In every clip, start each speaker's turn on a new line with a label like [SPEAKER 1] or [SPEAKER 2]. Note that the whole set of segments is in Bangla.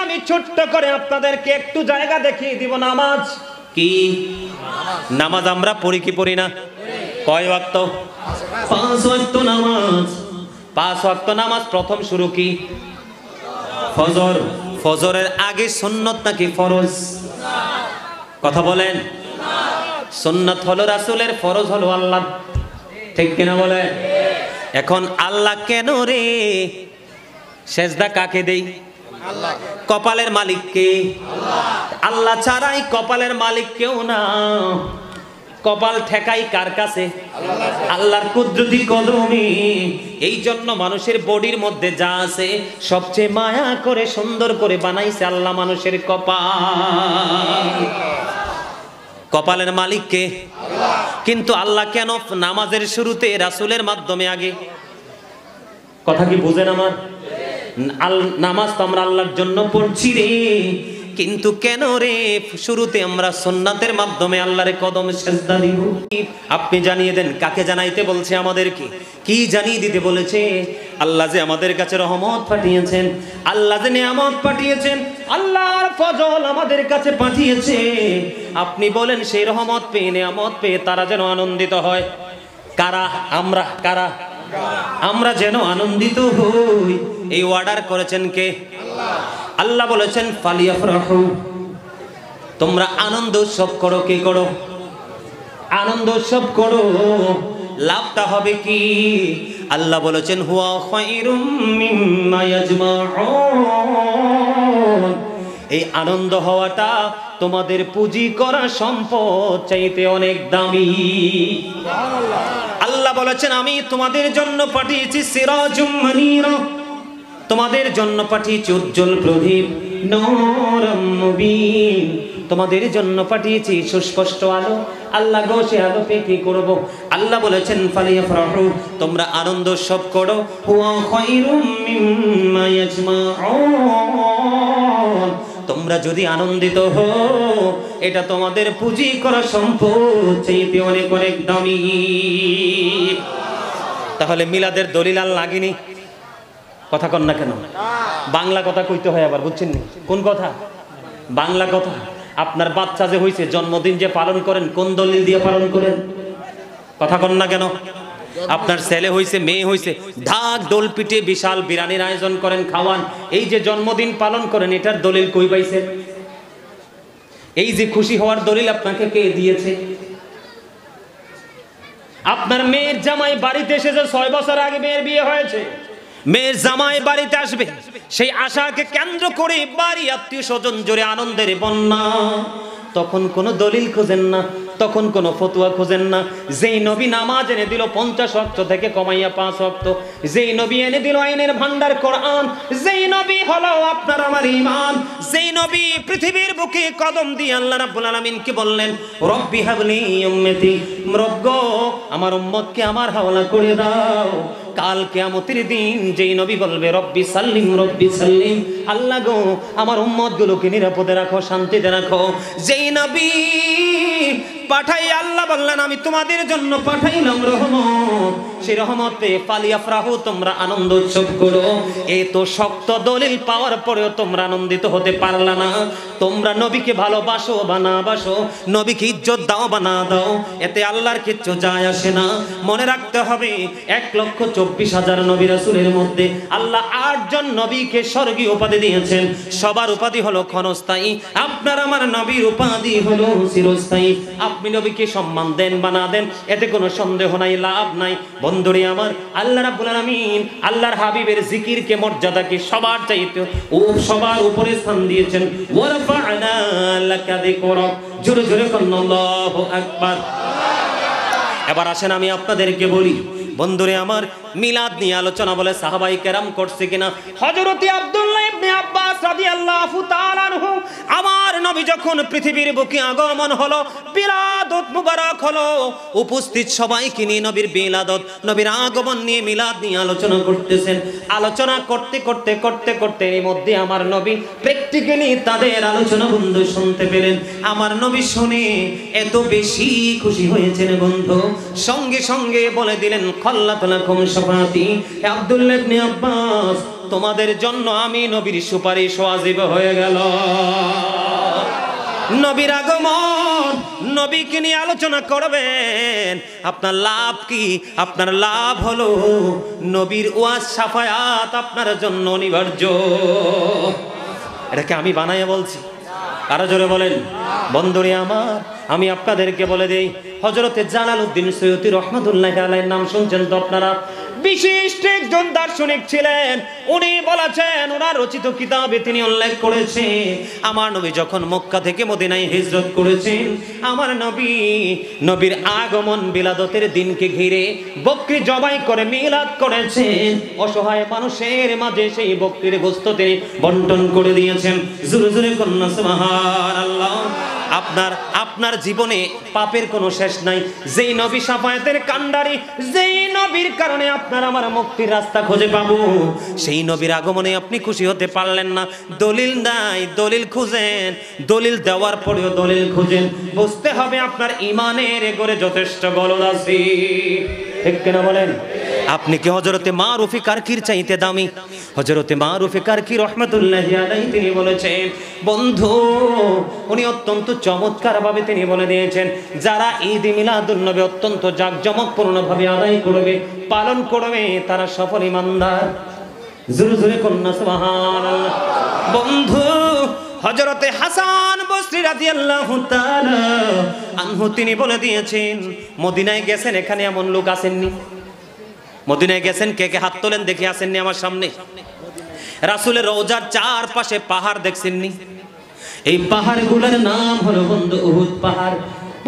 [SPEAKER 1] আমি ছোট্ট করে আপনাদেরকে একটু জায়গা দেখিয়ে দিব। নামাজ কি? নামাজ আমরা পড়ি কি পড়ি না? কয় ওয়াক্ত? 5 ওয়াক্ত নামাজ। 5 ওয়াক্ত নামাজ প্রথম শুরু কি? ফজর। ফজরের আগে সুন্নত নাকি ফরজ? কথা বলেন। সুন্নত হলো রাসূলের, ফরজ হলো আল্লাহ। ঠিক কিনা বলে? এখন আল্লাহ কেন রে? সেজদা কাকে দেই? কপালের মালিক কে? আল্লাহ ছাড়াই কপালের মালিক কেউ না। কপাল ঠেকাই কার কাছে? আল্লাহর কুদরতি কদমে। এই জন্য মানুষের বডির মধ্যে যা আছে সবচেয়ে মায়া করে সুন্দর করে বানাইছে আল্লাহ মানুষের কপাল। কপালের মালিক কে? কিন্তু আল্লাহ কেন নামাজের শুরুতে রাসূলের মাধ্যমে আগে? কথা কি বুঝেন আমার? নামাজ তো আমরা আল্লাহর জন্য পড়ছি রে, কিন্তু কেন রে শুরুতে আমরা সুন্নাতের মাধ্যমে আল্লাহর কদমে সিজদা দিব? আপনি জানিয়ে দেন। কাকে জানাইতে বলছে? আমাদেরকে। কি জানিয়ে দিতে বলেছে? আল্লাহ যে আমাদের কাছে রহমত পাঠিয়েছেন, আল্লাহ যে নিয়ামত পাঠিয়েছেন, আল্লাহর ফজল আমাদের কাছে পাঠিয়েছে। আপনি বলেন সেই রহমত পেয়ে, নিয়ামত পেয়ে তারা যেন আনন্দিত হয়। কারা? আমরা। কারা? আমরা যেন আনন্দিত হই। এই অর্ডার করেছেন কে? আল্লাহ বলেছেন ফালিয়াফরাহু, তোমরা আনন্দ উৎসব করো। কে করো? আনন্দ উৎসব করো। লাভটা হবে কি? আল্লাহ বলেছেন হুয়া খায়রুম মিম্মা ইয়াজমাউন, এই আনন্দ হওয়াটা তোমাদের পুঁজি করা সম্পদ চাইতে অনেক দামি। আল্লাহ বলেছেন আমি তোমাদের জন্য পাঠিয়েছি সিরাজুম মুনীরা, তোমাদের জন্য পাঠিয়েছি উজ্জ্বল প্রদীপ, নূরুম মুবিন, তোমাদের জন্য পাঠিয়েছি সুস্পষ্ট আলো। আল্লাহ গো সে আলো পেয়ে কি করবো? আল্লাহ বলেছেন ফালিয়াফরাহু, তোমরা আনন্দ উৎসব করো। হুয়া খায়রুম মিম্মা ইয়াজমাউন, তোমরা যদি আনন্দিত হও এটা তোমাদের পুঁজি করা সম্পদ চাইতে অনেক অনেক দামি। তাহলে মিলাদের দলিল আর লাগেনি? কথা কন না কেন? বাংলা কথা কইতে হয় আবার, বুঝছেন নি? কোন কথা? বাংলা কথা। আপনার বাচ্চা যে হয়েছে, জন্মদিন যে পালন করেন, কোন দলিল দিয়ে পালন করেন? কথা কন না কেন? আপনার ছেলে হয়েছে, মেয়ে হয়েছে, ঢাক দোল পিটে বিশাল বিরিয়ানির আয়োজন করেন, খাওয়ান। এই যে জন্মদিন পালন করেন, এটার দলিল কই পাইছেন? এই যে খুশি হওয়ার দলিল আপনাকে কে দিয়েছে? আপনার মেয়ের জামাই বাড়িতে এসেছে, 6 বছর আগে মেয়ের বিয়ে হয়েছে, মেয়ের জামাই বাড়িতে আসবে, সেই আশাকে কেন্দ্র করে বাড়ি আত্মীয় স্বজন জোরে আনন্দের বন্যা। তখন কোনো দলিল খোঁজেন না, তখন কোনো ফতোয়া খোঁজেন না। যেই নবী নামাজ এনে দিল 50 ওয়াক্ত থেকে কমাইয়া 5 ওয়াক্ত, যেই নবী এনে দিল আইনের ভান্ডার কোরআন, যেই নবী হলো আপনার আমার ঈমান, যেই নবী পৃথিবীর বুকে কদম দিয়ে আল্লাহ রাব্বুল আলামিনকে বললেন রব্বি হাবলি উম্মতি, রব্ব আমার উম্মতকে আমার হাওলা করে দাও। কাল কিয়ামতের দিন যেই নবী বলবে রব্বি সাল্লিম রব্বি সাল্লিম, আল্লাহ গো আমার উম্মতগুলোকে নিরাপদে রাখো, শান্তিতে রাখো। যেই নবী পাঠাই আল্লাহ বললেন আমি তোমাদের জন্য পাঠাইলাম রহমত, সেই রহমতে ফালিয়াফরাহু, তোমরা আনন্দ উৎসব করো। এই তো শক্ত দলিল পাওয়ার পরেও তোমরা আনন্দিত হতে পারলা না। তোমরা নবীকে ভালোবাসো বা না বাসো, নবীকে ইজ্জত দাও বা না দাও, এতে আল্লাহর কিচ্ছু যায় আসে না। মনে রাখতে হবে 1,24,000 নবী রাসূলের মধ্যে আল্লাহ 8 জন নবীকে স্বর্গীয় উপাধি দিয়েছেন। সবার উপাধি হলো ক্ষণস্থায়ী, আপনার আমার নবীর উপাধি হলো চিরস্থায়ী। আপনি নবীকে সম্মান দেন বা না দেন এতে কোনো সন্দেহ নাই, লাভ নাই। বন্ধুরে আমার, আল্লাহ রাব্বুল আলামিন আল্লাহর হাবিবের জিকিরকে, মর্যাদাকে সবার চাইতে ও সবার উপরে স্থান দিয়েছেন। ওয়ারফা'না লাকা যিকরাক, জোরে জোরে বলুন আল্লাহু আকবার। এবার আসেন আমি আপনাদেরকে বলি, বন্ধুরে আমার, মিলাদ নিয়ে আলোচনা বলে সাহাবাই কেরাম করছে কিনা? হযরত আব্দুল্লাহ ইবনে আব্বাস রাদিয়াল্লাহু তাআলা আনহু, আমার নবী যখন পৃথিবীর বুকে আগমন হলো, বিলাদত মুবারক হলো, উপস্থিত সবাইকে নিয়ে নবীর বিলাদত, নবীর আগমন নিয়ে, মিলাদ নিয়ে আলোচনা করতেছেন। আলোচনা করতে করতে করতে করতে এর মধ্যে আমার নবী প্র্যাকটিক্যালি তাদের আলোচনা বন্ধু শুনতে পেলেন। আমার নবী শুনে এত বেশি খুশি হয়েছেন বন্ধু, সঙ্গে সঙ্গে বলে দিলেন খাল্লাত লাকুম শাফাতি। আব্দুল্লাহ ইবনে আব্বাস, তোমাদের জন্য আমি নবীর সুপারিশ ওয়াজিব হয়ে গেল। নবীর আগমন, নবীকে নিয়ে আলোচনা করবেন, আপনার লাভ কি? আপনার লাভ হলো নবীর ওয়াজ শাফায়াত আপনার জন্য অনিবার্য। এটাকে আমি বানাইয়া বলছি? আরো জোরে বলেন। বন্ধুরে আমার, আমি আপনাদেরকে বলে দেই, হযরতে জালালউদ্দিন সৈয়দী রহমাতুল্লাহি আলাইহির নাম শুনছেন তো আপনারা? বিশিষ্ট একজন দার্শনিক ছিলেন। উনি বলেছেন, ওনার রচিত কিতাবে তিনি উল্লেখ করেছেন, আমার নবী যখন মক্কা থেকে মদিনায় হিজরত করেছেন, আমার নবীর আগমন বিলাদতের দিনকে ঘিরে বকরি জবাই করে মিলাদ করেছেন। অসহায় মানুষের মাঝে সেই বকরির গোশত তিনি বন্টন করে দিয়েছেন। জোরে জোরে কন্যা সুবহানাল্লাহ। আপনার জীবনে পাপের কোনো শেষ নাই। যেই নবী শাফায়াতের কান্ডারি, যেই নবীর কারণে আপনার আমার মুক্তির রাস্তা খুঁজে পাবো, সেই নবীর আগমনে আপনি খুশি হতে পারলেন না। দলিল নাই, দলিল খুঁজেন, দলিল দেওয়ার পরেও দলিল খুঁজেন। বুঝতে হবে আপনার ইমানের এগোরে যথেষ্ট গলদ আছে। ঠিক কিনা বলেন? আপনি কি হযরতে মারুফি কারকির চাইতে দামি? হযরতে মারুফি কারকি রহমাতুল্লাহি আলাইহি তিনি বলেছেন, বন্ধু, উনি অত্যন্ত চমৎকার ভাবে তিনি বলে দিয়েছেন, যারা ঈদ মিলাদুন নবী অত্যন্ত জাঁকজমকপূর্ণ ভাবে আদায় করবে, পালন করবে, তারা সফল ঈমানদার। জোরে জোরে কন্যা সুবহানাল্লাহ। বন্ধু, হযরতে হাসান বসরি রাদিয়াল্লাহু তাআলা আনহু তিনি বলে দিয়েছেন, মদিনায় গেছেন, এখানে এমন লোক আসেননি। মদিনায় গেছেন, কে কে হাত তোলেন দেখে, আসেননি আমার সামনে? রাসূলের রওজার চারপাশে পাহাড় দেখছেননি? এই পাহাড়গুলোর নাম হলো বন্ধু উহুদ পাহাড়।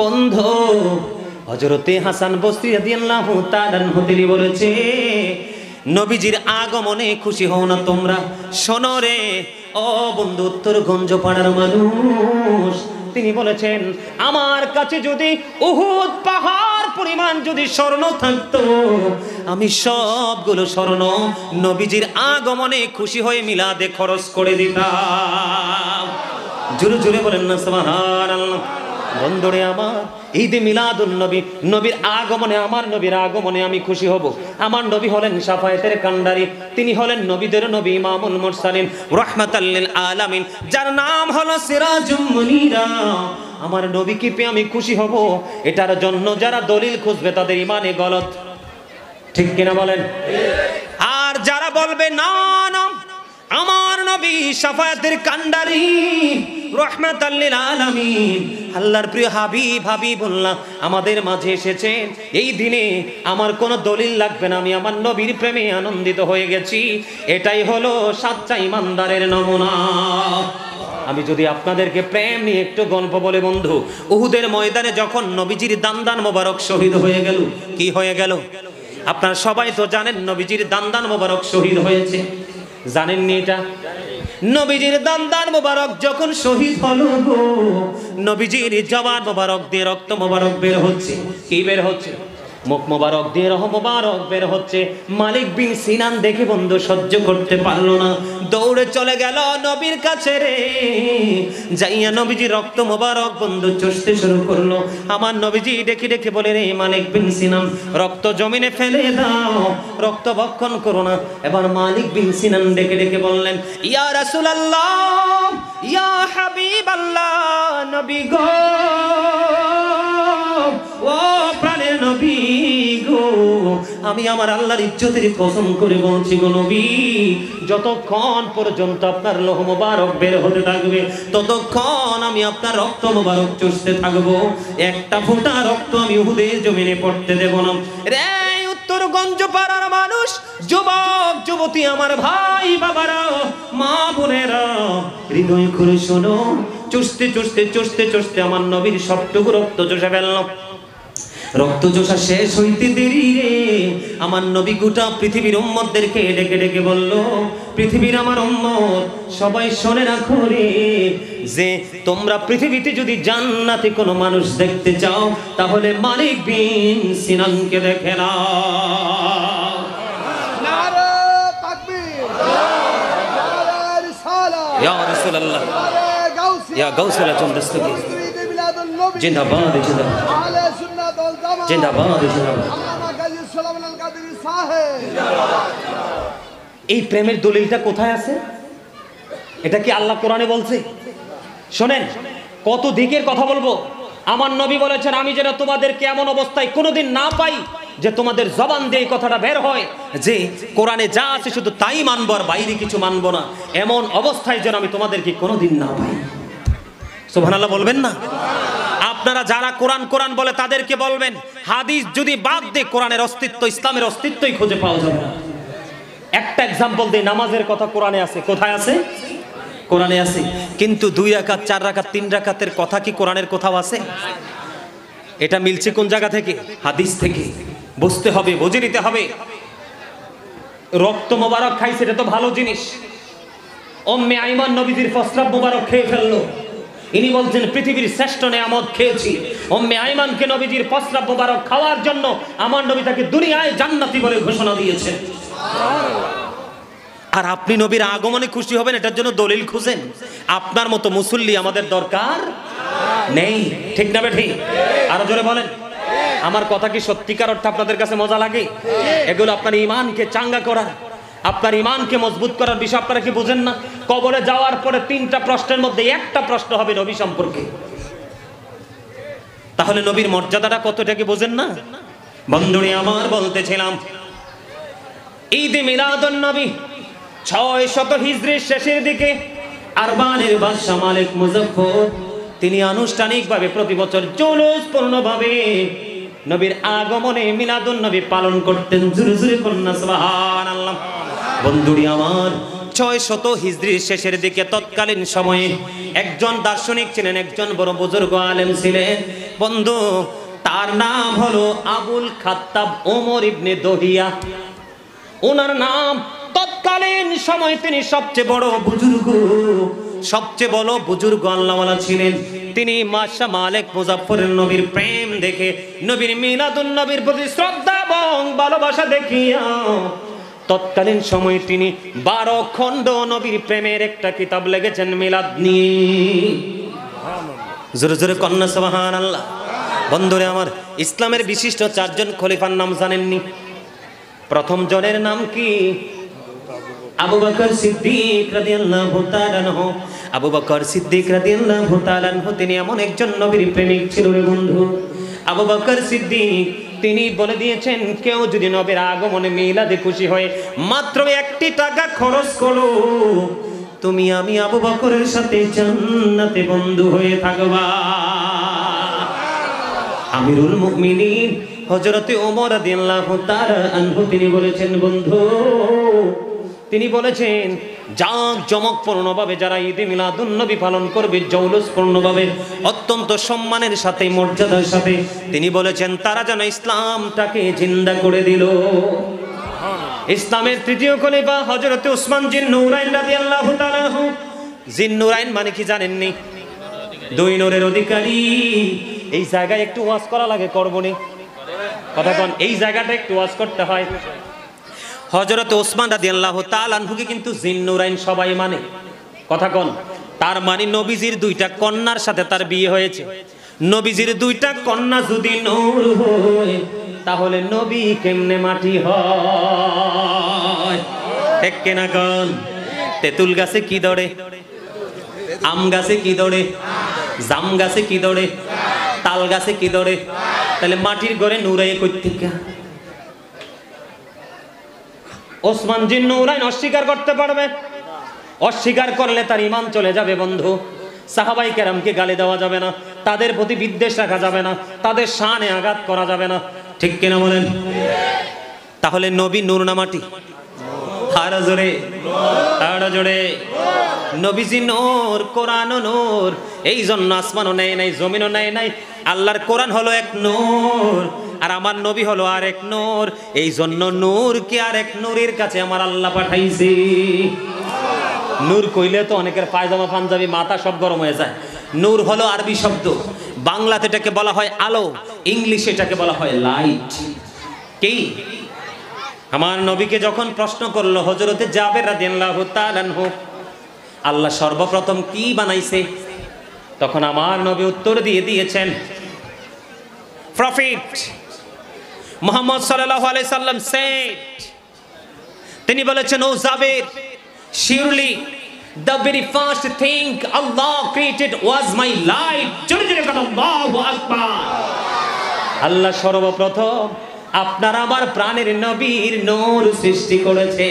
[SPEAKER 1] বন্ধু, হযরতে হাসান বসরি রাদিয়াল্লাহু তাআলা আনহু তিনি বলেছে, নবীজির আগমনে খুশি হও না তোমরা? শোনো রে ও বন্ধু উত্তরগঞ্জ পাড়ার মানুষ, তিনি বলেছেন, আমার কাছে যদি উহুদ পাহাড় পরিমাণ যদি স্বর্ণ থাকতো, আমি সবগুলো স্বর্ণ নবীজির আগমনে খুশি হয়ে মিলাদে খরচ করে দিতাম। জোরে জোরে বলেন না সুবহানাল্লাহ। বন্ধুরে আমার, ঈদে মিলাদুন নবী, নবীর আগমনে, আমার নবীর আগমনে আমি খুশি হব। আমার নবী হলেন শাফায়াতের কান্ডারি, তিনি হলেন নবীদের নবী, ইমামুল মুরসালিন, রাহমাতাল লিল আলামিন, যার নাম হলো সিরাজুম মুনীরা। আমার নবীকে পেয়ে আমি খুশি হব, এটার জন্য যারা দলিল খুঁজবে তাদের ইমানে গলত। ঠিক কিনা বলেন? আর যারা বলবে না না, আমার নবী শাফায়াতের কান্ডারি, রাহমাতাল লিল আলামিন, আল্লাহর প্রিয় হাবিবুল্লাহ আমাদের মাঝে এসেছেন, এই দিনে আমার কোনো দলিল লাগবে না, আমি আমার নবীর প্রেমে আনন্দিত হয়ে গেছি, এটাই হলো সাচ্চা ইমানদারের নমুনা। আমি যদি আপনাদেরকে প্রেম নিয়ে একটু গল্প বলে, বন্ধু, উহুদের ময়দানে যখন নবীজির দান্দান মোবারক শহীদ হয়ে গেল, কি হয়ে গেল? আপনারা সবাই তো জানেন, নবীজির দান্দান মোবারক শহীদ হয়েছে। জানেননি এটা? নবীজির দান্দান মোবারক যখন শহীদ হলো গো, নবীজির জবান মোবারক দিয়ে রক্ত মোবারক বের হচ্ছে। কি বের হচ্ছে? মুখ মোবারক দিয়ে রহ মোবারক বের হচ্ছে। মালিক বিন সিনান দেখে বন্ধু সহ্য করতে পারলো না, দৌড়ে চলে গেল নবীর কাছে রে। যাইয়া নবীজি রক্ত মোবারক বন্ধু চষতে শুরু করলো। আমার নবীজি ডেকে ডেকে বলে, রে মালিক বিন সিনান, রক্ত জমিনে ফেলে দাও, রক্ত ভক্ষণ করো না। এবার মালিক বিন সিনান ডেকে ডেকে বললেন, ইয়া রাসূলুল্লাহ, ইয়া হাবিবাল্লাহ, নবী গো, ও প্রাণের নবী গো, আমি আমার আল্লাহর ইজ্জতের কসম করে বলছি গো নবী, যতক্ষণ পর্যন্ত আপনার লোহ মোবারক বের হতে থাকবে, ততক্ষণ আমি আপনার রক্ত মোবারক চুষতে থাকবো। একটা ফোঁটা রক্ত আমি উহুদের জমিনে পড়তে দেব না রে। উত্তরগঞ্জ পাড়ার মানুষ, যুবক যুবতী, আমার ভাই বাবারা, মা বোনেরা, হৃদয় খুলে শোনো। চুষতে চুষতে চুষতে চুষতে আমার নবীর সবটুকু রক্ত চষে ফেলল। রক্ত চোষা শেষ হইতে দেরি রে, আমার নবী গোটা পৃথিবীর উম্মতদেরকে ডেকে ডেকে বলল, পৃথিবীর আমার উম্মত সবাই শুনে রাখো রে, যে তোমরা পৃথিবীতে যদি জান্নাতে কোনো মানুষ দেখতে চাও, তাহলে মালিক বিন সিনানকে দেখে নাও। নারে তাকবীর, নারে রিসালাত, ইয়া রাসূলুল্লাহ, ইয়া গাউসুল আজম দস্তগীর, জিন্দাবাদ জিন্দাবাদ, আহলে সুন্নাত ওয়াল জামাত জিন্দাবাদ জিন্দাবাদ, আল্লামা গাজী সুলাইমান আল কাদেরী সাহেব। এই প্রেমের দলিলটা কোথায় আছে? এটা কি আল্লাহ কোরআনে বলছে? শোনেন, কত দিকের কথা বলবো। আমার নবী বলেছেন, আমি যেন তোমাদেরকে এমন অবস্থায় কোনোদিন না পাই যে তোমাদের জবান দিয়ে কথাটা বের হয় যে কোরআনে যা আছে শুধু তাই মানবো আর বাইরে কিছু মানবো না, এমন অবস্থায় যেন আমি তোমাদেরকে কোনোদিন না পাই। সুবহানাল্লাহ বলবেন না? আপনারা যারা কোরআন কোরআন বলে তাদেরকে বলবেন, হাদিস যদি বাদ দিয়ে কোরআনের অস্তিত্ব, ইসলামের অস্তিত্বই খুঁজে পাওয়া যাবে না। একটা এক্সাম্পল দিই, নামাজের কথা কোরআনে আছে। কোথায় আছে? কোরআনে আছে। কিন্তু 2 রাকাত 4 রাকাত 3 রাকাতের কথা কি কোরআনের কোথাও আছে? এটা মিলছে কোন জায়গা থেকে? হাদিস থেকে। বুঝতে হবে, বুঝে নিতে হবে। রক্ত মোবারক খাইছে, এটা তো ভালো জিনিস। উম্মে আইমান নবীজির প্রস্রাব মোবারক খেয়ে ফেললো, ইনি বলছেন পৃথিবীর শ্রেষ্ঠ নেয়ামত খেয়েছি। উম্মে আইমানকে নবীজির প্রস্রাব মোবারক খাওয়ার জন্য আমার নবী তাকে দুনিয়ায় জান্নাতি বলে ঘোষণা দিয়েছেন। আর আপনি নবীর আগমনে খুশি হবেন, এটার জন্য দলিল খুঁজেন। আপনার মতো মুসল্লি আমাদের দরকার নেই, ঠিক না বেঠি? আরো জোরে বলেন। আমার কথা কি সত্যিকার অর্থে আপনাদের কাছে মজা লাগে? এগুলো আপনার ঈমানকে চাঙ্গা করার, আপনার ঈমানকে মজবুত করার বিষয়। আপনারা কি বুঝেন না? কবরে যাওয়ার পরে 3টা প্রশ্নের মধ্যে একটা প্রশ্ন হবে নবী সম্পর্কে। তাহলে নবীর মর্যাদাটা কতটা কি বুঝেন না? বন্ধুরে আমার, বলতেছিলাম ঈদে মিলাদুন নবী 600 হিজরির শেষের দিকে আরবানের বাদশা মালিক মুজাফফর তিনি আনুষ্ঠানিকভাবে প্রতি বছর জৌলুসপূর্ণভাবে নবীর আগমনে মিলাদুন নবী পালন করতেন। জোরে জোরে কন্যা সুবহানাল্লাহ। বন্ধুরি আমার, 600 হিজরির শেষের দিকে তৎকালীন সময়ে একজন দার্শনিক ছিলেন, একজন বড় বুজুর্গ আলেম ছিলেন। বন্ধু, তার নাম হলো আবুল খাত্তাব ওমর ইবনে দহিয়া। ওনার নাম। তৎকালীন সময় তিনি সবচেয়ে বড় বুজুর্গ আল্লাহওয়ালা ছিলেন। তিনি বাদশা মালিক মুজাফফরের নবীর প্রেম দেখে, নবীর মিলাদুন নবীর প্রতি শ্রদ্ধা এবং ভালোবাসা দেখিয়া তৎকালীন সময়ে তিনি 12 খণ্ড নবীর প্রেমের একটা কিতাব লিখেছেন মিলাদ নিয়ে। জোরে জোরে কন্যা সুবহানাল্লাহ। বন্ধুরে আমার, ইসলামের বিশিষ্ট 4 জন খলিফার নাম জানেননি? প্রথম জনের নাম কি? আবু বকর সিদ্দিক রাদিয়াল্লাহু তাআলা আনহু। আবু বকর সিদ্দিক রাদিয়াল্লাহু তাআলা আনহু তিনি এমন একজন নবীর প্রেমিক ছিল রে বন্ধু। আবু বকর সিদ্দিক তিনি বলে দিয়েছেন, কেউ যদি নবীর আগমনে মিলাদে খুশি হয় মাত্র 1 টাকা খরচ করো, তুমি আমি আবু বকরের সাথে জান্নাতে বন্ধু হয়ে থাকবা। আমিরুল মুমিনিন হযরতে ওমর রাদিয়াল্লাহু তাআলা আনহু তিনি বলেছেন, বন্ধু তিনি বলেছেন, জাঁকজমকপূর্ণভাবে যারা ঈদে মিলাদুন নবী পালন করবে, জৌলুসপূর্ণভাবে, অত্যন্ত সম্মানের সাথে, মর্যাদার সাথে, তিনি বলেছেন তারা যেন ইসলামটাকে জিন্দা করে দিল। ইসলামের 3য় খলিফা হযরতে উসমান জিন্নুরাইন রাদিয়াল্লাহু তাআলা আনহু। জিন্নুরাইন মানে কি জানেননি? 2 নূরের অধিকারী। এই জায়গায় একটু ওয়াজ করা লাগে, করবনি কথা কোন? এই জায়গাটা একটু ওয়াজ করতে হয়। হযরত ওসমান রাদিয়াল্লাহু তাআলা আনহুকে কিন্তু জিন্নুরাইন সবাই মানে, কথা কোন? তার মানে নবীজির 2টা কন্যার সাথে তার বিয়ে হয়েছে। নবীজির 2টা কন্যা যদি নূর হয় তাহলে নবী কেমনে মাটি হয়? ঠিক কিনা কোন? তেঁতুল গাছে কি দড়ে? আম গাছে কি দড়ে? জাম গাছে কি দড়ে? তাল গাছে কি দড়ে? তাহলে মাটির ঘরে নূরাই কই থেকে? ওসমান জিন্নুরাইন অস্বীকার করতে পারবে? অস্বীকার করলে তার ঈমান চলে যাবে বন্ধু। সাহাবায়ে কেরামকে গালি দেওয়া যাবে না, তাদের প্রতি বিদ্বেষ রাখা যাবে না, তাদের শানে আঘাত করা যাবে না, ঠিক কিনা বলেন? তাহলে নবী নূর না মাটি? আর জোরে, আর জোরে। নবীজি নূর, কোরআনও নূর। এই জন্য আসমানও নেয় নাই, জমিনও নেয় নাই। আল্লাহর কোরআন হলো এক নূর, আর আমার নবী হলো আরেক নূর। এই জন্য নূরকে আরেক নূরের কাছে আমার আল্লাহ পাঠাইছে। নূর কইলে তো অনেকের পায়জামা পাঞ্জাবি মাথা সব গরম হয়ে যায়। নূর হলো আরবি শব্দ, বাংলাতে এটাকে বলা হয় আলো, ইংলিশে এটাকে বলা হয় লাইট। কি? আমার নবীকে যখন প্রশ্ন করলো হযরতে জাবের রাদিয়াল্লাহু তাআলা আনহু, আল্লাহ সর্বপ্রথম কি বানাইছে, তখন আমার নবী উত্তর দিয়ে দিয়েছেন, প্রফেট মুহাম্মদ সাল্লাল্লাহু আলাইহি সাল্লাম সেড তিনি বলেছেন, ও Jaber, surely the very first thing Allah created was my light. জোরে জোরে বলুন আল্লাহু আকবার। আল্লাহ সর্বপ্রথম আপনার আমার প্রাণের নবীর নূর সৃষ্টি করেছে।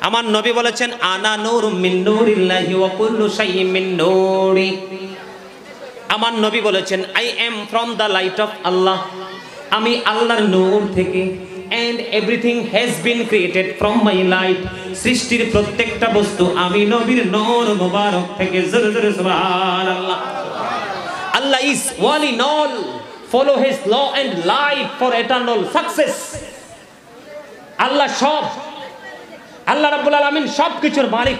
[SPEAKER 1] আমার নবী বলেছেন, আনা নূরুম মিন নূরিল্লাহি ওয়া কুল্লু শাইইন মিন নূরি। আমার নবী বলেছেন, I am from the light of Allah, আমি আল্লাহর নূর থেকে, and everything has been created from my light, সৃষ্টির প্রত্যেকটা বস্তু আমি নবীর নূর মোবারক থেকে। জোরে জোরে সুবহানাল্লাহ। Allah is one in all, follow his law and life for eternal success. আল্লাহ সব, আল্লাহ রাব্বুল আলামিন সব কিছুর মালিক,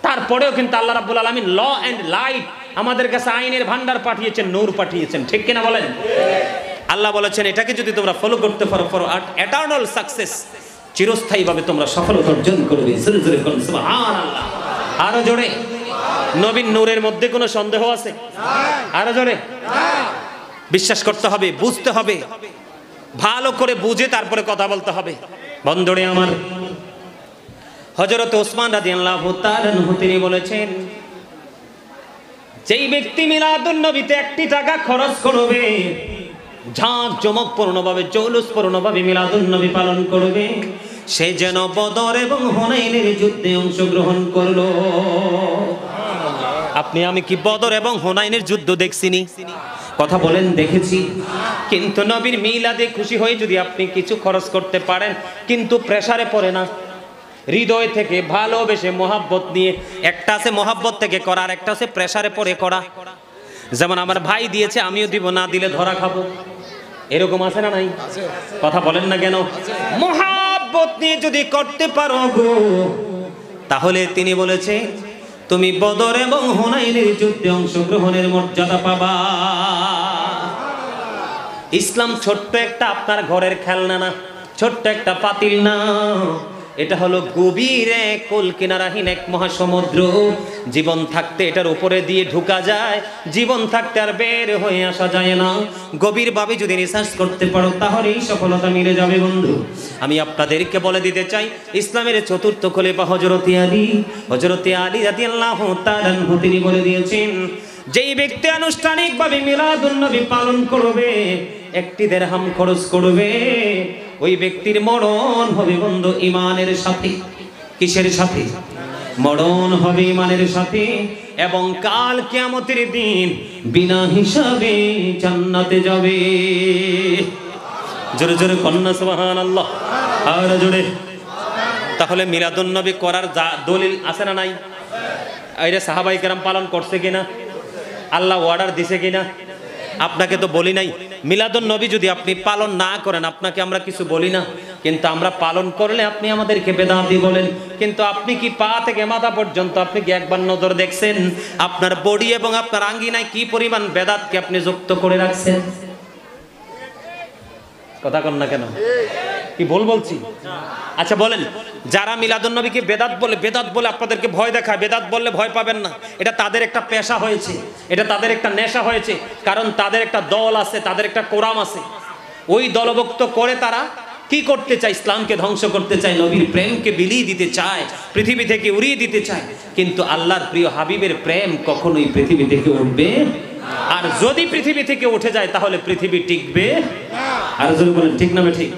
[SPEAKER 1] তারপরেও কিন্তু আল্লাহ রাব্বুল আলামিন ল এন্ড লাইট আমাদের কাছে আইনের ভান্ডার পাঠিয়েছেন, নূর পাঠিয়েছেন, ঠিক কিনা বলেন? আল্লাহ বলেছেন এটাকে যদি তোমরা ফলো করতে পারো, ফর এটারনাল সাকসেস, চিরস্থায়ীভাবে তোমরা সফলতা অর্জন করবে। জোরে জোরে বলুন সুবহানাল্লাহ। আরো জোরে। নবীর নূরের মধ্যে কোনো সন্দেহ আছে? আরো জোরে। বিশ্বাস করতে হবে, বুঝতে হবে, ভালো করে বুঝে তারপরে কথা বলতে হবে। বন্ধুরে আমার, হযরত ওসমান রাদিয়াল্লাহু তাআলা আনহু তিনি বলেছেন, যেই ব্যক্তি মিলাদুন নবীতে 1 টাকা খরচ করবে, ঝাঁক জমকপূর্ণভাবে, জৌলুসপূর্ণভাবে মিলাদুন নবী পালন করবে, সে যেন বদর এবং হুনাইনের যুদ্ধে অংশগ্রহণ করলো। আপনি আমি কি বদর এবং হুনাইনের যুদ্ধ দেখছিনি? কথা বলেন, দেখেছি। কিন্তু নবীর মিলাদে খুশি হয়ে যদি আপনি কিছু খরচ করতে পারেন, কিন্তু প্রেসারে পড়ে না, হৃদয় থেকে ভালোবেসে মহাব্বত নিয়ে, একটা আছে মহাব্বত থেকে করা, আর একটা আছে প্রেসারে পড়ে করা। যেমন আমার ভাই দিয়েছে, আমিও দিব, না দিলে ধরা খাবো, এরকম আছে না নাই? কথা বলেন না কেন? মহাব্বত নিয়ে যদি করতে পারো গো, তাহলে তিনি বলেছে তুমি বদর এবং হুনাইনের যুদ্ধে অংশগ্রহণের মর্যাদা পাবা। ইসলাম ছোট্ট একটা আপনার ঘরের খেলনা না, ছোট্ট একটা পাতিল না, এটা হলো গভীরে কোল কিনারাহীন এক মহাসমুদ্র। জীবন থাকতে এটার উপরে দিয়ে ঢুকা যায়, জীবন থাকতে আর বের হয়ে আসা যায় না। গভীরভাবে যদি রিসার্চ করতে পারো, তাহলেই সফলতা মিলে যাবে। বন্ধু, আমি আপনাদেরকে বলে দিতে চাই, ইসলামের চতুর্থ খলিফা হযরতে আলী রাদিয়াল্লাহু তাআলা আনহু তিনি বলে দিয়েছেন, যেই ব্যক্তি আনুষ্ঠানিকভাবে মিলাদুন নবী পালন করবে, 1 দিরহাম খরচ করবে, ওই ব্যক্তির মরণ হবে বন্ধু ঈমানের সাথে। কিসের সাথে? মরণ হবে ঈমানের সাথে, এবং কাল কিয়ামতের দিন বিনা হিসাবে জান্নাতে যাবে। জোরে জোরে কন্যা সুবহানাল্লাহ। আর জোরে। তাহলে মিলাদুন নবী করার দলিল আছে না নাই? এইটা সাহাবায়ে কেরাম পালন করছে কিনা? আল্লাহ অর্ডার দিছে কিনা? আপনাকে তো বলি নাই। মিলাদুন নবী যদি আপনি পালন না করেন, আপনাকে আমরা কিছু বলি না, কিন্তু আমরা পালন করলে আপনি আমাদেরকে বেদাতি বলেন। কিন্তু আপনি কি পা থেকে মাথা পর্যন্ত আপনি কি একবার নজর দেখছেন আপনার বডি এবং আপনার আঙ্গিনায় কি পরিমাণ বেদাতকে আপনি যুক্ত করে রাখছেন? কথা কন না কেন? কি ভুল বলছি? আচ্ছা বলেন, যারা মিলাদুন নবীকে বেদাত বলে আপনাদেরকে ভয় দেখায়, বেদাত বললে ভয় পাবেন না, এটা তাদের একটা পেশা হয়েছে, এটা তাদের একটা নেশা হয়েছে। কারণ তাদের একটা দল আছে, তাদের একটা কোরাম আছে, ওই দলভুক্ত করে তারা কি করতে চায়? ইসলামকে ধ্বংস করতে চায়, নবীর প্রেমকে বিলিয়ে দিতে চায়, পৃথিবী থেকে উড়িয়ে দিতে চায়। কিন্তু আল্লাহর প্রিয় হাবিবের প্রেম কখনোই পৃথিবী থেকে উঠবে, আর যদি পৃথিবী থেকে উঠে যায় তাহলে পৃথিবী টিকবে। আর যদি বলেন ঠিক না ঠিক?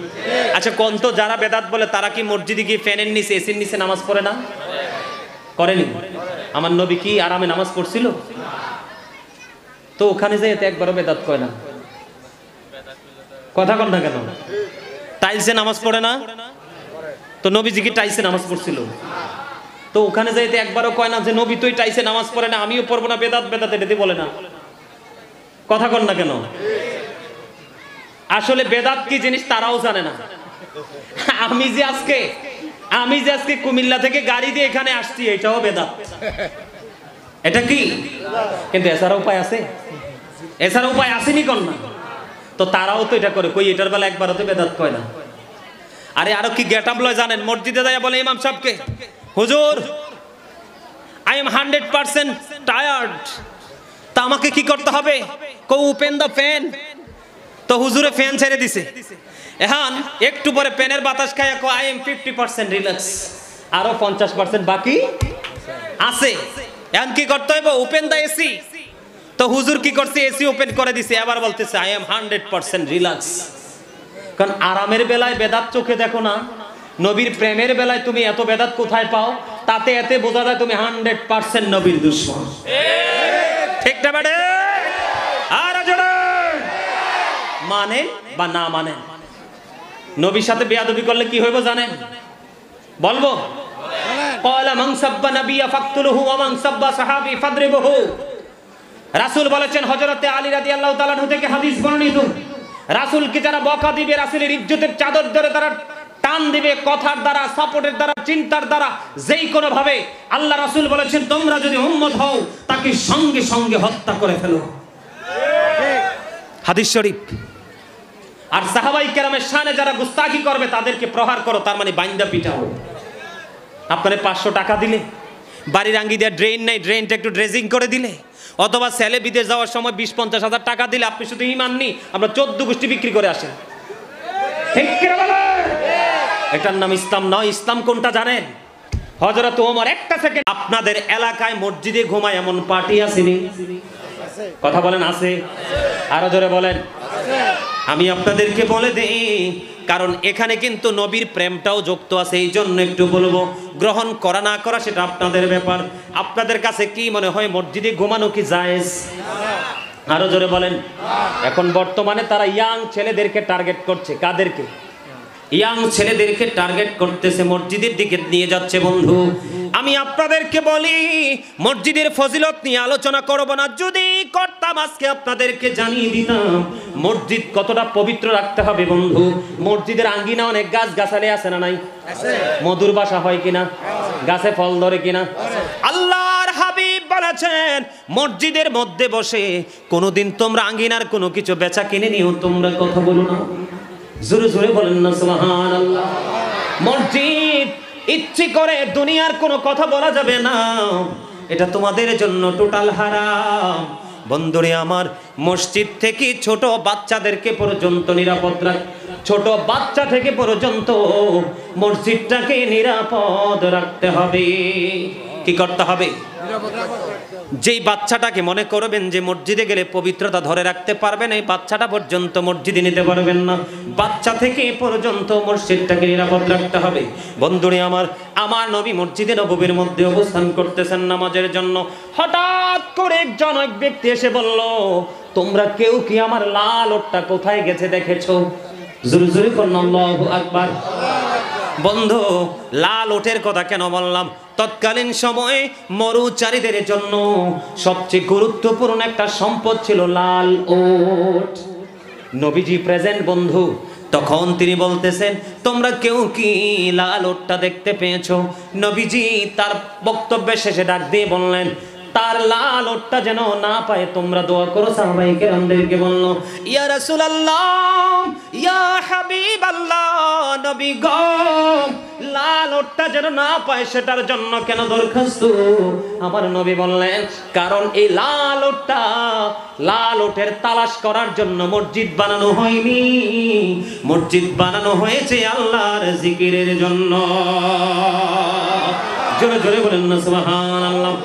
[SPEAKER 1] আচ্ছা কোন তো যারা বেদাত বলে তারা কি মসজিদে গিয়ে ফ্যানের নিচে, এসির নিচে নামাজ পড়ে না? করেনি? আমার নবী কি আরামে নামাজ পড়ছিল? তো ওখানে যে এতে একবারও বেদাত কয় না। কথা কন না কেন? টাইলসে নামাজ পড়ে না? তো নবীজি কি টাইলসে নামাজ পড়ছিল? তো ওখানে যাইতে একবারও কয় না যে নবী তুই টাইলসে নামাজ পড়ে না, আমিও পড়বো না, বেদাত বেদাত এটা বলে না। কথা কন না কেন? আসলে বেদাত কি জিনিস তারাও জানে না। আমি যে আজকে কুমিল্লা থেকে গাড়ি দিয়ে এখানে আসছি, এটাও বেদাত। এটা কি? কিন্তু এছাড়া উপায় আছে? এছাড়া উপায় আসেনি কন না? তো তারাও তো এটা করে, কই এটার বেলা একবারও তো বেদাত কয় না। আরে আরো কি গেট আপ লয় জানেন? মসজিদে যায় বলে ইমাম সাহেবকে, হুজুর আই এম 100% টায়ার্ড, তা আমাকে কি করতে হবে? কো ওপেন দ্য ফ্যান। তো হুজুরে ফ্যান ছেড়ে দিছে, এখন একটু পরে পেনের বাতাস খায় আই এম 50% রিল্যাক্স, আরো 50% বাকি আছে। এখন কি করতে হবে? Open the AC. তো হুজুর কি করছে? এসি ওপেন করে দিছে, আবার বলতেছে আই এম 100% রিল্যাক্স। কারণ আরামের বেলায় বেদাত চোখে দেখো না, নবীর প্রেমের বেলায় তুমি এত বেদাত কোথায় পাও? তাতে এতে বোঝা যায় তুমি 100% নবীর দুশমন। ঠিক না বেড়ে? আর জোরে মানে বা না মানে, নবীর সাথে বেয়াদবি করলে কি হইব জানেন? বলবো, ক্বালা মান সাব্বা নাবিয়্যা ফাকতুলহু ওয়া মান সাব্বা সাহাবী ফাদরিবহু। রাসূল বলেছেন, হযরতে আলী রাদিয়াল্লাহু তাআলা আনহু থেকে হাদিস বর্ণিত, রাসূলকে যারা বকা দিবে, রাসূলের ইজ্জতের চাদর ধরে তারা টান দিবে, কথার দ্বারা, সাপোর্টের দ্বারা, চিন্তার দ্বারা, যেই কোনো ভাবে, আল্লাহ রাসূল বলেছেন তোমরা যদি উম্মত হও তাকে সঙ্গে সঙ্গে হত্যা করে ফেলো। হাদিস শরীফ। আর সাহাবাই কেরামের শানে যারা গুস্তাখি করবে তাদেরকে প্রহার করো, তার মানে বাইন্দা পিটাও। আপনারে 500 টাকা দিলে, বাড়ির আঙ্গি দিয়ে ড্রেন নাই, ড্রেনটা একটু ড্রেজিং করে দিলে, অথবা ছেলে বিদেশ যাওয়ার সময় 20-50 হাজার টাকা দিলে, আপনি শুধু ইমান নি, আমরা 14 গোষ্ঠী বিক্রি করে আসেন। ঠিক কিনা বলেন? এটার নাম ইসলাম নয়। ইসলাম কোনটা জানেন? হযরত ওমর একটা সেকেন্ড, আপনাদের এলাকায় মসজিদে ঘুমায় এমন পার্টি আসেনি? কথা বলেন আছে? আরো জোরে বলেন। আমি আপনাদেরকে বলে দেই, কারণ এখানে কিন্তু নবীর প্রেমটাও যুক্ত আছে, এই জন্য একটু বলবো, গ্রহণ করা না করা সেটা আপনাদের ব্যাপার। আপনাদের কাছে কি মনে হয় মসজিদে ঘুমানো কি জায়েজ? আরো জোরে বলেন। এখন বর্তমানে তারা ইয়াং ছেলেদেরকে টার্গেট করছে। কাদেরকে? ইয়াং ছেলেদেরকে টার্গেট করতেছে, মসজিদের দিকে নিয়ে যাচ্ছে। বন্ধু, আমি আপনাদেরকে বলি, মসজিদের ফজিলত নিয়ে আলোচনা করব না, যদি করতাম আজকে আপনাদেরকে জানিয়ে দিতাম মসজিদ কতটা পবিত্র রাখতে হবে। বন্ধু, মসজিদের আঙ্গিনা অনেক গাছ গাছালি আছে না নাই? মধুর বাসা হয় কিনা? গাছে ফল ধরে কিনা? আল্লাহর হাবিব বলেছেন, মসজিদের মধ্যে বসে কোনোদিন তোমরা আঙ্গিনার কোনো কিছু বেচা কিনে নিও, তোমরা কথা বলো না। জোরে জোরে বলেন না সুবহানাল্লাহ। মসজিদ ইচ্ছে করে দুনিয়ার কোনো কথা বলা যাবে না, এটা তোমাদের জন্য টোটাল হারাম। বন্ধুরে আমার, মসজিদ থেকে ছোট বাচ্চাদেরকে পর্যন্ত নিরাপদ রাখ, ছোট বাচ্চা থেকে পর্যন্ত মসজিদটাকে নিরাপদ রাখতে হবে। কি করতে হবে? যেই বাচ্চাটাকে মনে করবেন যে মসজিদে গেলে পবিত্রতা ধরে রাখতে পারবেন, এই বাচ্চাটা পর্যন্ত মসজিদে নিতে পারবেন না। বাচ্চা থেকে পর্যন্ত মসজিদটাকে নিরাপদ রাখতে হবে। বন্ধুরে আমার, আমার নবী মসজিদে নববীর মধ্যে অবস্থান করতেছেন নামাজের জন্য। হঠাৎ করে একজন এক ব্যক্তি এসে বলল, তোমরা কেউ কি আমার লাল ওটটা কোথায় গেছে দেখেছো? জোরে জোরে বলুন আল্লাহু আকবার। বন্ধু, লাল ওটের কথা কেন বললাম? তৎকালীন সময়ে মরুচারীদের জন্য সবচেয়ে গুরুত্বপূর্ণ একটা সম্পদ ছিল লাল ওট। নবীজি প্রেজেন্ট বন্ধু, তখন তিনি বলতেছেন, তোমরা কেউ কি লাল ওটটা দেখতে পেয়েছো? নবীজি তার বক্তব্যের শেষে ডাক দিয়ে বললেন, তার লাল ওটটা যেন না পায় তোমরা দোয়া করো। সাহাবায়ে কেরামদেরকে বলল, ইয়া রাসূলুল্লাহ, ইয়া হাবিবাল্লাহ, নবী গো, লাল ওটটা যেন না পায় সেটার জন্য কেন দরখাস্ত? আমার নবী বললেন, কারণ এই লাল ওটটা, লাল ওটের তালাশ করার জন্য মসজিদ বানানো হয়নি, মসজিদ বানানো হয়েছে আল্লাহর জিকিরের জন্য। জোরে জোরে বলেন না সুবহানাল্লাহ।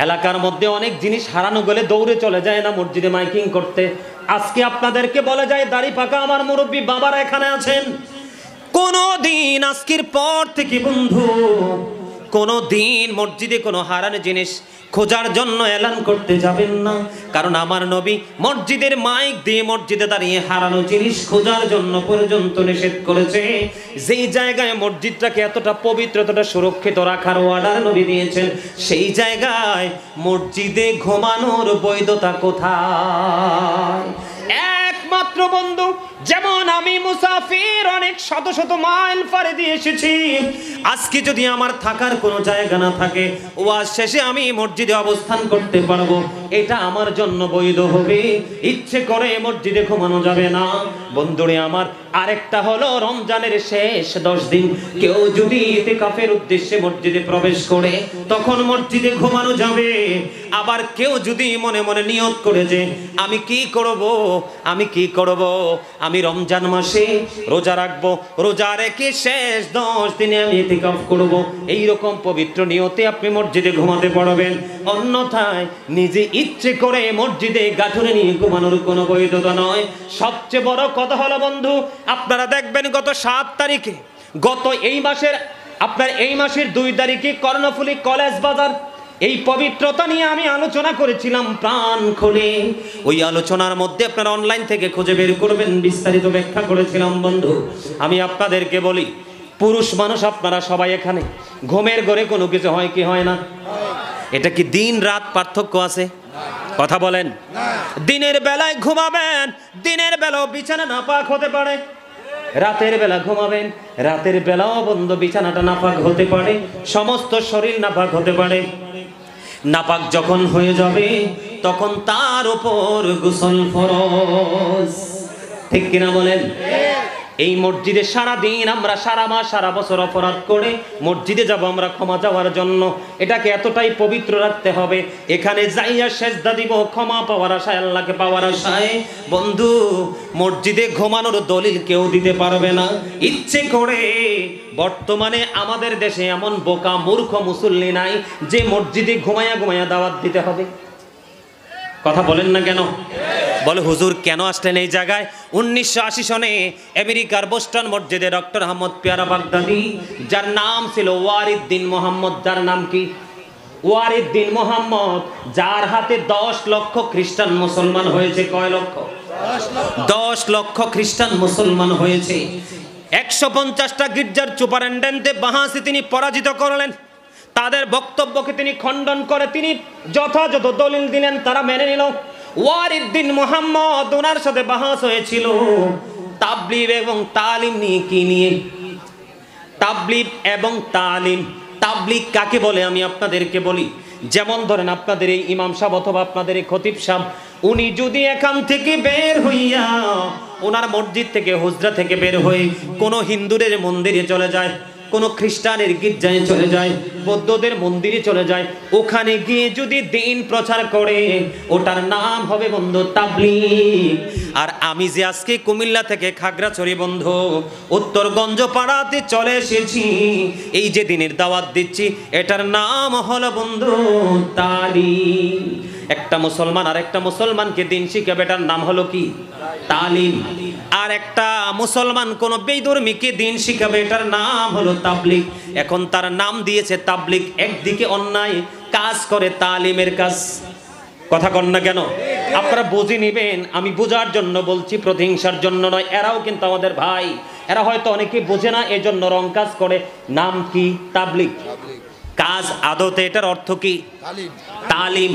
[SPEAKER 1] এলাকার মধ্যে অনেক জিনিস হারানো গেলে দৌড়ে চলে যায় না মসজিদে মাইকিং করতে। আজকে আপনাদেরকে বলে যায়, দাড়ি পাকা আমার মুরব্বী বাবারা এখানে আছেন, কোন দিন আজকের পর থেকে বন্ধু, কোন দিন মসজিদে কোনো হারানো জিনিস খোঁজার জন্য এলান করতে যাবেন না। কারণ আমার নবী মসজিদের মাইক দিয়ে মসজিদে দাঁড়িয়ে হারানো জিনিস খোঁজার জন্য পর্যন্ত নিষেধ করেছে। যেই জায়গায় মসজিদটাকে এতটা পবিত্র, এতটা সুরক্ষিত রাখার অর্ডার নবী দিয়েছেন, সেই জায়গায় মসজিদে ঘুমানোর বৈধতা কোথায়? একমাত্র বন্ধু যেমন আমি মুসাফির অনেক শত শত মাইল পাড়ি দিয়ে এসেছি, আজকে যদি আমার থাকার কোনো জায়গা না থাকে, ওয়াজ শেষে আমি মসজিদে অবস্থান করতে পারবো, এটা আমার জন্য বৈধ হবে। ইচ্ছে করে মসজিদে ঘুমানো যাবে না। বন্ধুরে আমার, আরেকটা হলো রমজানের শেষ 10 দিন কেউ যদি ইতিকাফের উদ্দেশ্যে মসজিদে প্রবেশ করে, তখন মসজিদে ঘুমানো যাবে। আবার কেউ যদি মনে মনে নিয়ত করে যে আমি কি করব, আমি রমজান মাসে রোজা রাখবো, রোজা রেখে শেষ 10 দিনে আমি ইতিকাফ করব, এই রকম পবিত্র নিয়তে আপনি মসজিদে ঘুমাতে পারবেন। অন্যথায় নিজে ইচ্ছে করে মসজিদে গাঁঠুরে নিয়ে ঘুমানোর কোনো বৈধতা নয়। সবচেয়ে বড় কথা হলো বন্ধু, আপনারা দেখবেন গত 7 তারিখে, এই মাসের 2 তারিখে কর্ণফুলী কলেজ বাজার, এই পবিত্রতা নিয়ে আমি আলোচনা করেছিলাম প্রাণ খুলে। ওই আলোচনার মধ্যে আপনারা অনলাইন থেকে খুঁজে বের করবেন, বিস্তারিত ব্যাখ্যা করেছিলাম। বন্ধু, আমি আপনাদেরকে বলি, পুরুষ মানুষ আপনারা সবাই এখানে, ঘুমের ঘরে কোনো কিছু হয় কি হয় না? এটা কি দিন রাত পার্থক্য আছে? কথা বলেন। দিনের বেলায় ঘুমাবেন, দিনের বেলাও বিছানা নাপাক হতে পারে। রাতের বেলা ঘুমাবেন, রাতের বেলাও বন্ধু বিছানাটা নাপাক হতে পারে, সমস্ত শরীর নাপাক হতে পারে। নাপাক যখন হয়ে যাবে তখন তার উপর গোসল ফরজ। ঠিক কিনা বলেন? এই মসজিদে সারা দিন আমরা, সারা মাস সারা বছর অপরাধ করে মসজিদে যাব আমরা ক্ষমা চাওয়ার জন্য। এটাকে এতটাই পবিত্র রাখতে হবে, এখানে যাইয়া সেজদা দিব ক্ষমা পাওয়ার আশায়, আল্লাহকে পাওয়ার আশায়। বন্ধু, মসজিদে ঘুমানোর দলিল কেউ দিতে পারবে না। ইচ্ছে করে বর্তমানে আমাদের দেশে এমন বোকা মূর্খ মুসল্লি নাই যে মসজিদে ঘুমায়া ঘুমায়া দাওয়াত দিতে হবে। কথা বলেন না কেন? বলে হুজুর কেন আসলেন এই জায়গায়? 1980 সনে আমেরিকার বোস্টন মসজিদে ডক্টর আহমদ পেয়ারা বাগদাদি, যার নাম ছিল ওয়ারিদ্দিন মোহাম্মদ, যার নাম কি? ওয়ারিদ্দিন মোহাম্মদ, যার হাতে 10 লক্ষ খ্রিস্টান মুসলমান হয়েছে। কয় লক্ষ? 10 লক্ষ খ্রিস্টান মুসলমান হয়েছে। 150টা গির্জার সুপারিনটেন্ডেন্টে বাহাসি তিনি পরাজিত করলেন। তাদের বক্তব্যকে তিনি খণ্ডন করে তিনি যথাযথ দলিল দিলেন, তারা মেনে নিল। ওয়ারিদ্দিন মোহাম্মদ, ওনার সাথে বাহাস হয়েছিল তাবলিগ এবং তালিম নিয়ে। কি নিয়ে? তাবলিগ এবং তালিম। তাবলিগ কাকে বলে আমি আপনাদেরকে বলি। যেমন ধরেন আপনাদের এই ইমাম সাহেব অথবা আপনাদের এই খতিব সাহেব, উনি যদি এখান থেকে বের হইয়া ওনার মসজিদ থেকে, হুজরা থেকে বের হয়ে কোনো হিন্দুদের মন্দিরে চলে যায়, কোনো খ্রিস্টানের গির্জায় চলে যায়, বৌদ্ধদের মন্দিরে চলে যায়, ওখানে গিয়ে যদি দিন প্রচার করে, ওটার নাম হবে বন্ধু তাবলীগ। আর আমি যে আজকে কুমিল্লা থেকে খাগড়াছড়ি বন্ধু উত্তরগঞ্জ পাড়াতে চলে এসেছি, এই যে দিনের দাওয়াত দিচ্ছি, এটার নাম হলো বন্ধু তালিম। একটা মুসলমান আর একটা মুসলমানকে দিন শিখাবে, এটার নাম হলো কি? তালিম। আর একটা মুসলমান কোন বেধর্মীকে দিন শিখাবে, এটার নাম হলো তাবলীগ। এখন তার নাম দিয়েছে তাবলীগ, একদিকে অন্যায় কাজ করে তালিমের কাজ। কথা কন না কেন? আপনারা বুঝে নিবেন, আমি বোঝার জন্য বলছি, প্রতিহিংসার জন্য নয়। এরাও কিন্তু আমাদের ভাই, এরা হয়তো অনেকে বোঝে না, এজন্য রং কাজ করে। নাম কি? তাবলীগ। কাজ আদতে এটার অর্থ কি? তালিম।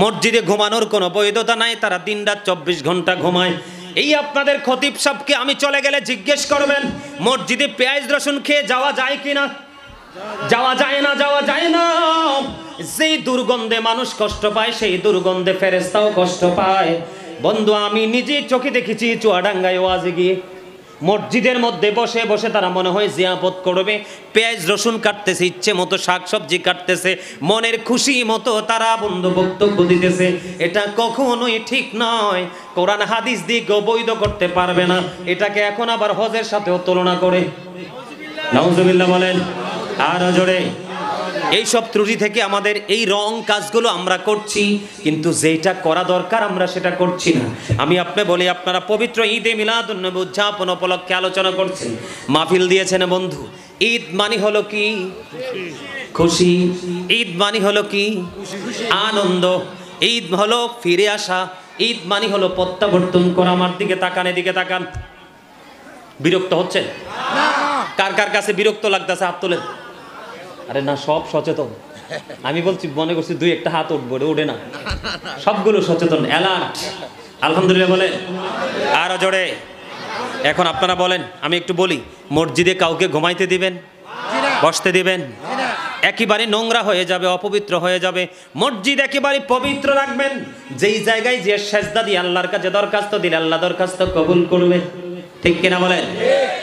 [SPEAKER 1] মসজিদে ঘুমানোর কোনো বৈধতা নাই, তারা দিনরাত 24 ঘন্টা ঘুমায়। এই আপনাদের খতিব সাহেবকে আমি চলে গেলে জিজ্ঞেস করবেন, মসজিদে পেঁয়াজ রসুন খেয়ে যাওয়া যায় কিনা? যাওয়া যায় না, যাওয়া যায় না। যেই দুর্গন্ধে মানুষ কষ্ট পায়, সেই দুর্গন্ধে ফেরেশতাও কষ্ট পায়। বন্ধু, আমি নিজে চোখে দেখেছি চুয়াডাঙ্গায় ওয়াজে গিয়ে, মসজিদের মধ্যে বসে বসে তারা মনে হয় জিয়াপত করবে, পেঁয়াজ রসুন কাটতেছে, ইচ্ছে মতো শাকসবজি কাটতেছে, মনের খুশি মতো তারা বন্ধু বক্তব্য দিতেছে। এটা কখনোই ঠিক নয়, কোরআন হাদিস দিয়ে বৈধ করতে পারবে না। এটাকে এখন আবার হজের সাথেও তুলনা করে। নাউজুবিল্লাহ বলেন আর জোরে। এইসব ত্রুটি থেকে আমাদের এই রং কাজগুলো আমরা করছি, কিন্তু যেটা করা দরকার আমরা সেটা করছি না। আমি আপনি বলি, আপনারা পবিত্র ঈদে মিলাদুন্নবী উদযাপন উপলক্ষে আলোচনা করছেন, মাহফিল দিয়েছেন বন্ধু। ঈদ মানে হলো কি? খুশি। ঈদ মানে হলো কি? আনন্দ। ঈদ হলো ফিরে আসা। ঈদ মানে হলো প্রত্যাবর্তন করা। আমার দিকে তাকান, এদিকে তাকান। বিরক্ত হচ্ছেন? কার কার কাছে বিরক্ত লাগতেছে হাত তোলেন। আরে না, সব সচেতন। আমি বলছি, মনে করছি 2-1টা হাত উঠবে, ওঠে না। সবগুলো সচেতন, অ্যালার্ট। আলহামদুলিল্লাহ বলে আর জোরে। এখন আপনারা বলেন, আমি একটু বলি, মসজিদে কাউকে ঘুমাইতে দিবেন? বসতে দিবেন? একেবারে নোংরা হয়ে যাবে, অপবিত্র হয়ে যাবে। মসজিদ একেবারে পবিত্র রাখবেন। যেই জায়গায় যে সেজদা দিয়ে আল্লাহর কাছে দরখাস্ত দিলে আল্লাহ দরখাস্ত কবুল করবে। ঠিক কিনা বলেন?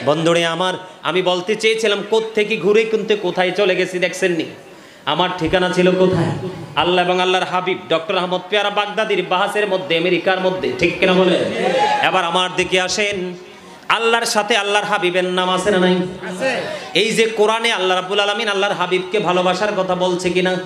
[SPEAKER 1] বন্ধুরে আমার, আমি বলতে চেয়েছিলাম কোত্থেকে ঘুরে কিন্তু কোথায় চলে গেছি দেখছেন নি? আমার ঠিকানা ছিল কোথায়? আল্লাহ এবং আল্লাহর হাবিব ডক্টর আহমদ পেয়ারা বাগদাদির বাহাসের মধ্যে, আমেরিকার মধ্যে। ঠিক কিনা বলেন? এবার আমার দিকে আসেন। আল্লাহর সাথে আল্লাহর হাবিবের নাম আছে না নাই? এই যে কোরআনে আল্লাহ রাব্বুল আলামিন আল্লাহর হাবিবকে ভালোবাসার কথা বলছে কিনা?